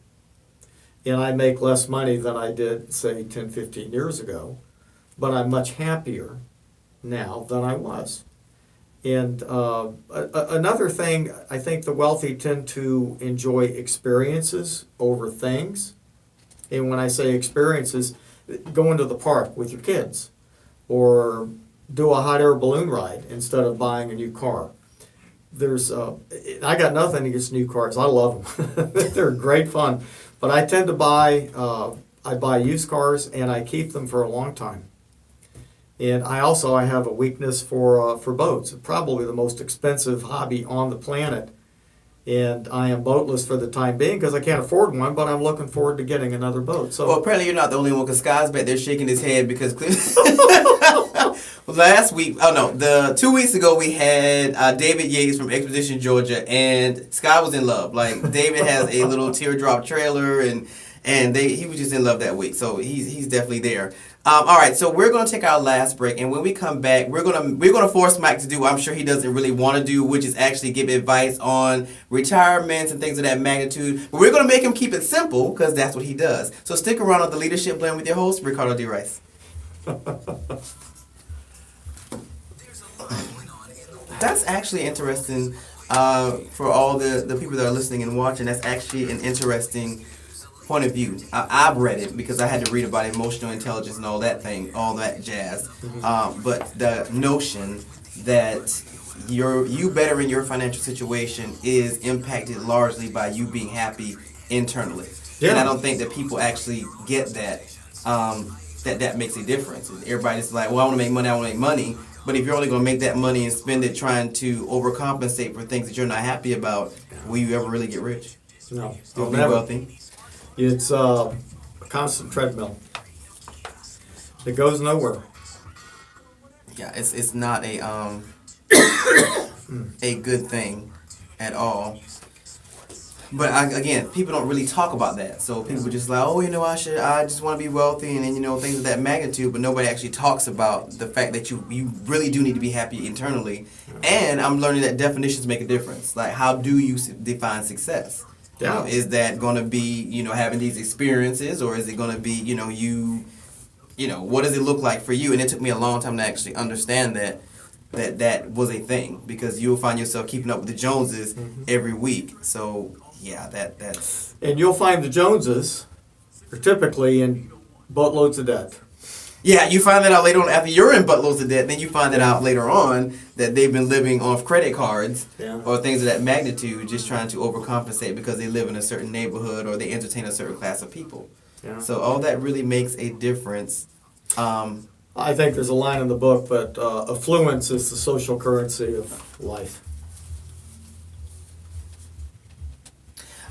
And I make less money than I did, say, 10, 15 years ago. But I'm much happier now than I was. And another thing, I think the wealthy tend to enjoy experiences over things. And when I say experiences, going to the park with your kids or do a hot air balloon ride instead of buying a new car. I got nothing against new cars. I love them. They're great fun. But I tend to I buy used cars and I keep them for a long time. And I have a weakness for boats. Probably the most expensive hobby on the planet. And I am boatless for the time being because I can't afford one, but I'm looking forward to getting another boat. So, well, apparently you're not the only one because Sky's back there shaking his head because last week, 2 weeks ago we had David Yates from Expedition Georgia, and Sky was in love. Like, David has a little teardrop trailer, and he was just in love that week. So he's definitely there. All right, so we're going to take our last break, and when we come back, we're gonna force Mike to do what I'm sure he doesn't really want to do, which is actually give advice on retirements and things of that magnitude. But we're going to make him keep it simple because that's what he does. So stick around on the Leadership Blend with your host, Ricardo D. Rice. That's actually interesting for all the people that are listening and watching. That's actually an interesting point of view. I've read it because I had to read about emotional intelligence and all that jazz. But the notion that you bettering your financial situation is impacted largely by you being happy internally. Yeah. And I don't think that people actually get that that makes a difference. Everybody's like, well, I want to make money. But if you're only going to make that money and spend it trying to overcompensate for things that you're not happy about, will you ever really get rich? No. You'll be wealthy? It's a constant treadmill. It goes nowhere. Yeah, it's not a a good thing at all. But again, people don't really talk about that. So people are just like, oh, I just want to be wealthy and then, things of that magnitude. But nobody actually talks about the fact that you really do need to be happy internally. And I'm learning that definitions make a difference. Like, how do you define success? Yeah. Is that going to be, having these experiences, or is it going to be, what does it look like for you? And it took me a long time to actually understand that was a thing, because you'll find yourself keeping up with the Joneses every week. So yeah, that's. And you'll find the Joneses are typically in boatloads of debt. Yeah, you find that out later on after you're in buttloads of debt. Then you find that out later on that they've been living off credit cards or things of that magnitude, just trying to overcompensate because they live in a certain neighborhood or they entertain a certain class of people. Yeah. So all that really makes a difference. I think there's a line in the book, but affluence is the social currency of life.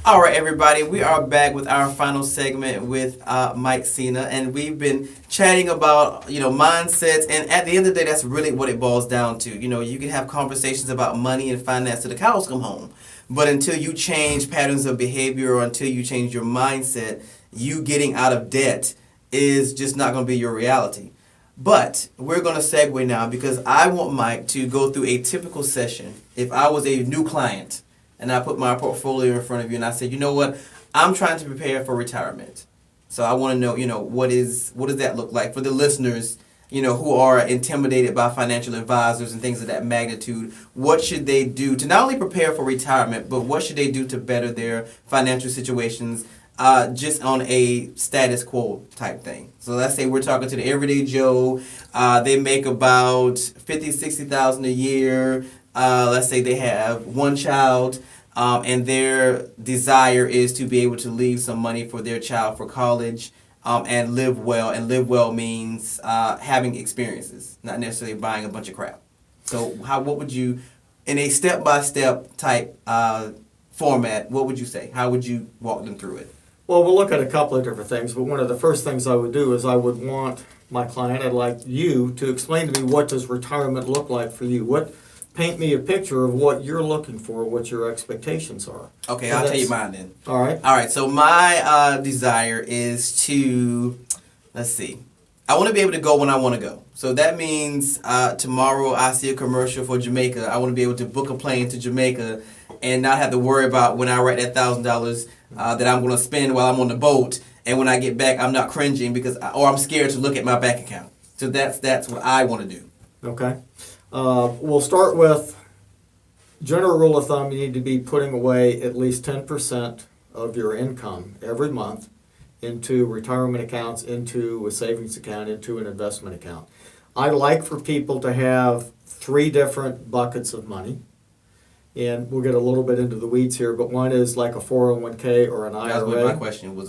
All right, everybody, we are back with our final segment with Mike Sena, and we've been chatting about, mindsets, and at the end of the day, that's really what it boils down to. You can have conversations about money and finance till the cows come home, but until you change patterns of behavior or until you change your mindset, you getting out of debt is just not going to be your reality. But we're going to segue now because I want Mike to go through a typical session. If I was a new client, and I put my portfolio in front of you, and I said, you know what, I'm trying to prepare for retirement. So I want to know, what does that look like for the listeners, who are intimidated by financial advisors and things of that magnitude? What should they do to not only prepare for retirement, but what should they do to better their financial situations, just on a status quo type thing? So let's say we're talking to the everyday Joe. They make about $50,000-$60,000 a year. Let's say they have one child. And their desire is to be able to leave some money for their child for college, and live well. And live well means having experiences, not necessarily buying a bunch of crap. So what would you, in a step-by-step type format, what would you say? How would you walk them through it? Well, we'll look at a couple of different things, but one of the first things I would do is I would want my client, I'd like you to explain to me, what does retirement look like for you? Paint me a picture of what you're looking for, what your expectations are. Okay, And I'll tell you mine then. All right. All right, so my desire is to, let's see, I want to be able to go when I want to go. So that means tomorrow I see a commercial for Jamaica. I want to be able to book a plane to Jamaica and not have to worry about when I write that $1,000 that I'm going to spend while I'm on the boat. And when I get back, I'm not cringing or I'm scared to look at my bank account. So that's what I want to do. Okay. We'll start with general rule of thumb. You need to be putting away at least 10% of your income every month into retirement accounts, into a savings account, into an investment account. I like for people to have 3 different buckets of money. And we'll get a little bit into the weeds here, but one is like a 401k or an IRA. That's what my question was.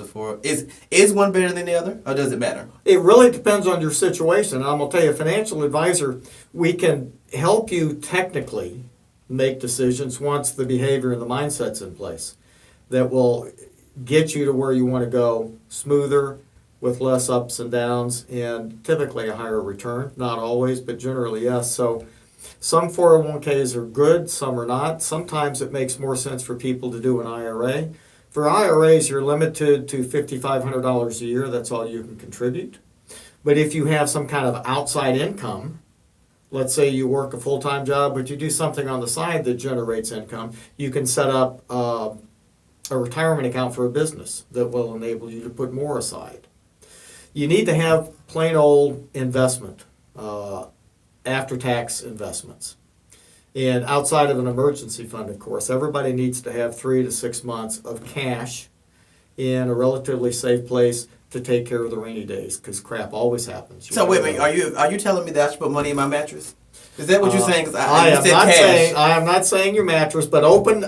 Is one better than the other, or does it matter? It really depends on your situation. And I'm going to tell you, a financial advisor, we can help you technically make decisions once the behavior and the mindset's in place that will get you to where you want to go smoother, with less ups and downs, and typically a higher return. Not always, but generally yes. So some 401ks are good, some are not. Sometimes it makes more sense for people to do an IRA. For IRAs, you're limited to $5,500 a year. That's all you can contribute. But if you have some kind of outside income, let's say you work a full-time job, but you do something on the side that generates income, you can set up a retirement account for a business that will enable you to put more aside. You need to have plain old investment, after-tax investments. And outside of an emergency fund, of course, everybody needs to have 3 to 6 months of cash in a relatively safe place to take care of the rainy days, because crap always happens. So wait a minute, are you telling me that I should put money in my mattress? Is that what you're saying? 'Cause I am cash. not saying your mattress, but open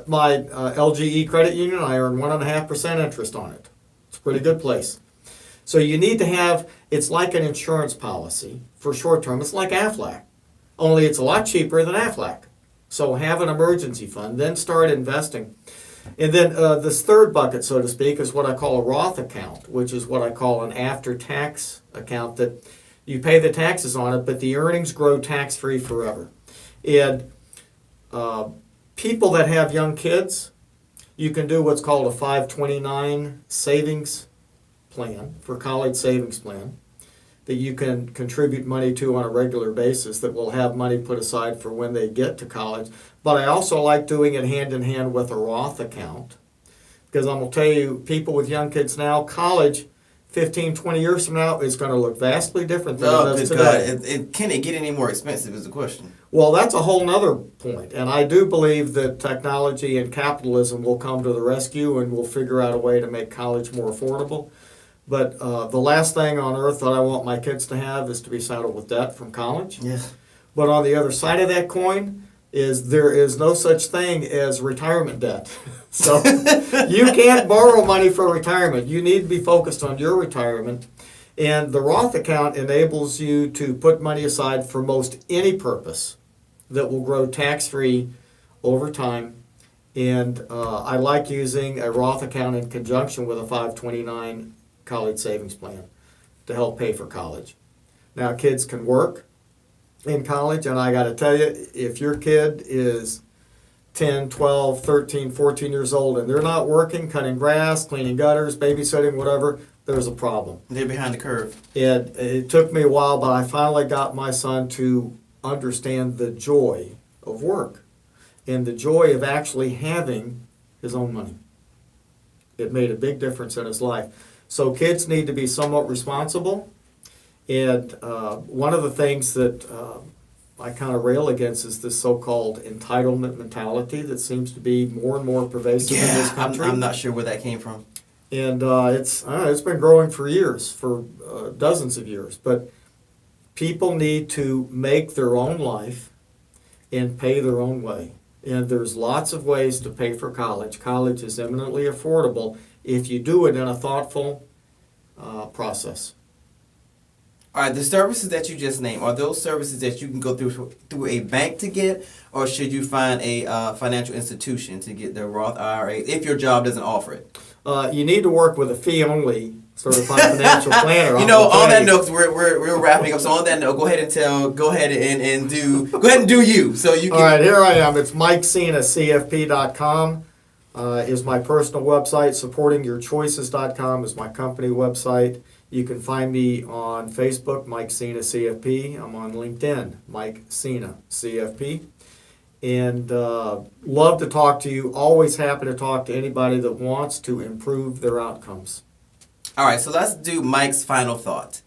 my LGE credit union. I earn 1.5% interest on it. It's a pretty good place. So you need to have, it's like an insurance policy for short term. It's like Aflac, only it's a lot cheaper than Aflac. So have an emergency fund, then start investing. And then this third bucket, so to speak, is what I call a Roth account, which is what I call an after-tax account that you pay the taxes on it, but the earnings grow tax-free forever. And people that have young kids, you can do what's called a 529 savings plan, for college savings plan, that you can contribute money to on a regular basis that will have money put aside for when they get to college. But I also like doing it hand in hand with a Roth account, because I'm going to tell you, people with young kids now, college 15, 20 years from now is going to look vastly different than it does today. Can it get any more expensive is the question. Well, that's a whole nother point. And I do believe that technology and capitalism will come to the rescue, and we'll figure out a way to make college more affordable. But the last thing on earth that I want my kids to have is to be saddled with debt from college. Yes. But on the other side of that coin is there is no such thing as retirement debt. So you can't borrow money for retirement. You need to be focused on your retirement. And the Roth account enables you to put money aside for most any purpose that will grow tax-free over time. And I like using a Roth account in conjunction with a 529 college savings plan to help pay for college. Now, kids can work in college, and I got to tell you, if your kid is 10, 12, 13, 14 years old and they're not working, cutting grass, cleaning gutters, babysitting, whatever, there's a problem. They're behind the curve. And it took me a while, but I finally got my son to understand the joy of work. and the joy of actually having his own money. It made a big difference in his life. So kids need to be somewhat responsible. And one of the things that I kind of rail against is this so-called entitlement mentality that seems to be more and more pervasive in this country. I'm not sure where that came from. And it's been growing for years, for dozens of years. But people need to make their own life and pay their own way. And there's lots of ways to pay for college. College is eminently affordable if you do it in a thoughtful process. All right, the services that you just named, are those services that you can go through a bank to get, or should you find a financial institution to get the Roth IRA if your job doesn't offer it? You need to work with a fee-only certified financial planner. You know, on that note, we're wrapping up. So on that note, go ahead and do you. So you can. All right, here I am. It's MikeSena.CFP.com is my personal website. SupportingYourChoices.com is my company website. You can find me on Facebook, Mike Sena CFP. I'm on LinkedIn, Mike Sena CFP. And love to talk to you. Always happy to talk to anybody that wants to improve their outcomes. All right, so let's do Mike's final thought.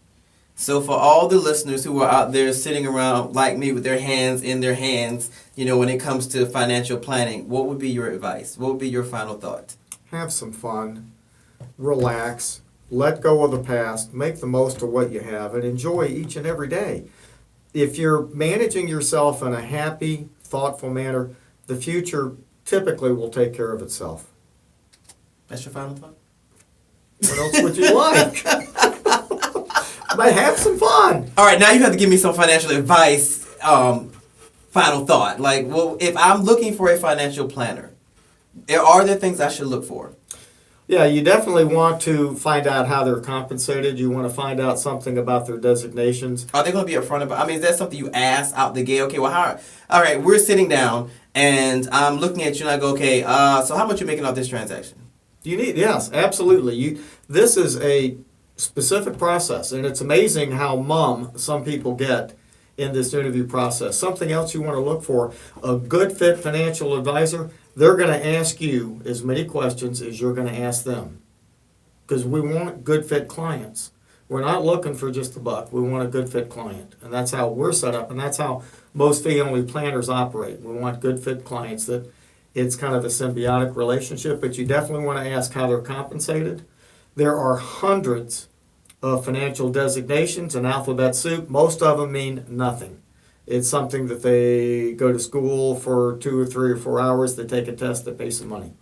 So for all the listeners who are out there sitting around like me with their hands in their hands, you know, when it comes to financial planning, what would be your advice? What would be your final thought? Have some fun. Relax. Let go of the past. Make the most of what you have and enjoy each and every day. If you're managing yourself in a happy, thoughtful manner, the future typically will take care of itself. That's your final thought? What else would you like? But have some fun. All right, now you have to give me some financial advice. Final thought. Like, well, if I'm looking for a financial planner, are there things I should look for? Yeah, you definitely want to find out how they're compensated. You want to find out something about their designations. Are they going to be upfront about? I mean, is that something you ask out the gate? Okay, well, how? All right, we're sitting down and I'm looking at you and I go, okay, so how much you making off this transaction? Yes, absolutely. This is a specific process, and it's amazing how mum some people get in this interview process. Something else you want to look for: a good fit financial advisor. They're going to ask you as many questions as you're going to ask them, because we want good fit clients. We're not looking for just the buck. We want a good fit client, and that's how we're set up, and that's how most fee-only planners operate. We want good fit clients. That it's kind of a symbiotic relationship, but you definitely want to ask how they're compensated. There are hundreds of financial designations in alphabet soup. Most of them mean nothing. It's something that they go to school for 2 or 3 or 4 hours, they take a test, they pay some money.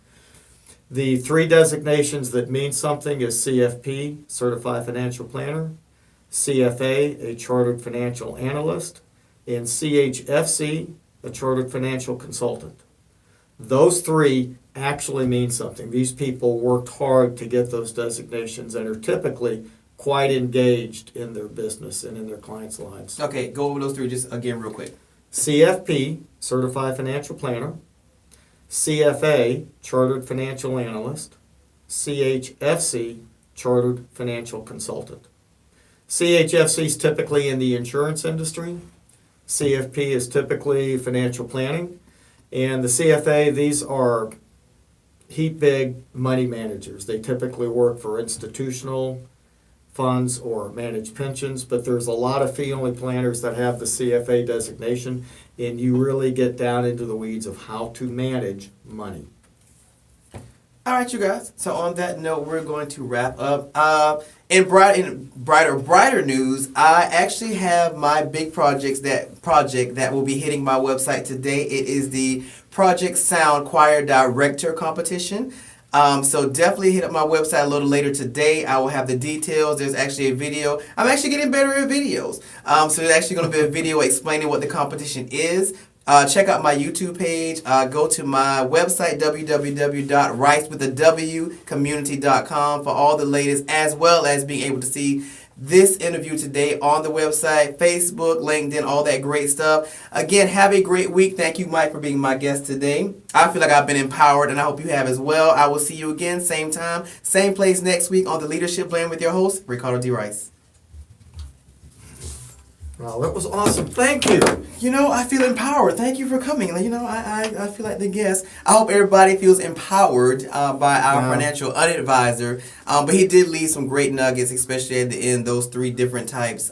The 3 designations that mean something is CFP, Certified Financial Planner, CFA, a Chartered Financial Analyst, and CHFC, a Chartered Financial Consultant. Those 3 actually mean something. These people worked hard to get those designations and are typically quite engaged in their business and in their clients' lives. Okay, go over those 3 just again real quick. CFP, Certified Financial Planner, CFA, Chartered Financial Analyst, CHFC, Chartered Financial Consultant. CHFC is typically in the insurance industry. CFP is typically financial planning. And the CFA, these are heap big money managers. They typically work for institutional funds or manage pensions, but there's a lot of fee-only planners that have the CFA designation, and you really get down into the weeds of how to manage money. All right, you guys. So on that note, we're going to wrap up. In brighter news, I actually have my big project that will be hitting my website today. It is the Project Sound Choir Director Competition. So definitely hit up my website a little later today. I will have the details. There's actually a video. I'm actually getting better at videos. So there's actually going to be a video explaining what the competition is. Check out my YouTube page. Go to my website, www.ricewithawcommunity.com for all the latest, as well as being able to see this interview today on the website, Facebook, LinkedIn, all that great stuff. Again, have a great week. Thank you, Mike, for being my guest today. I feel like I've been empowered, and I hope you have as well. I will see you again, same time, same place next week on the Leadership Blend with your host, Ricardo D. Rice. Well, that was awesome. Thank you. You know, I feel empowered. Thank you for coming. You know, I feel like the guest. I hope everybody feels empowered by our Yeah. financial advisor. But he did leave some great nuggets, especially at the end, those three different types.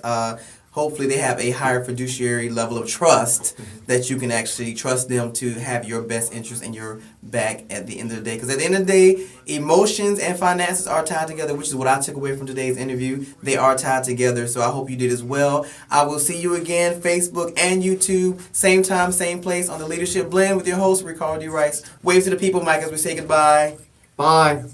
Hopefully they have a higher fiduciary level of trust that you can actually trust them to have your best interest in your back at the end of the day. Because at the end of the day, emotions and finances are tied together, which is what I took away from today's interview. They are tied together, so I hope you did as well. I will see you again, Facebook and YouTube, same time, same place on the Leadership Blend with your host, Ricardo D. Rice. Wave to the people, Mike, as we say goodbye. Bye.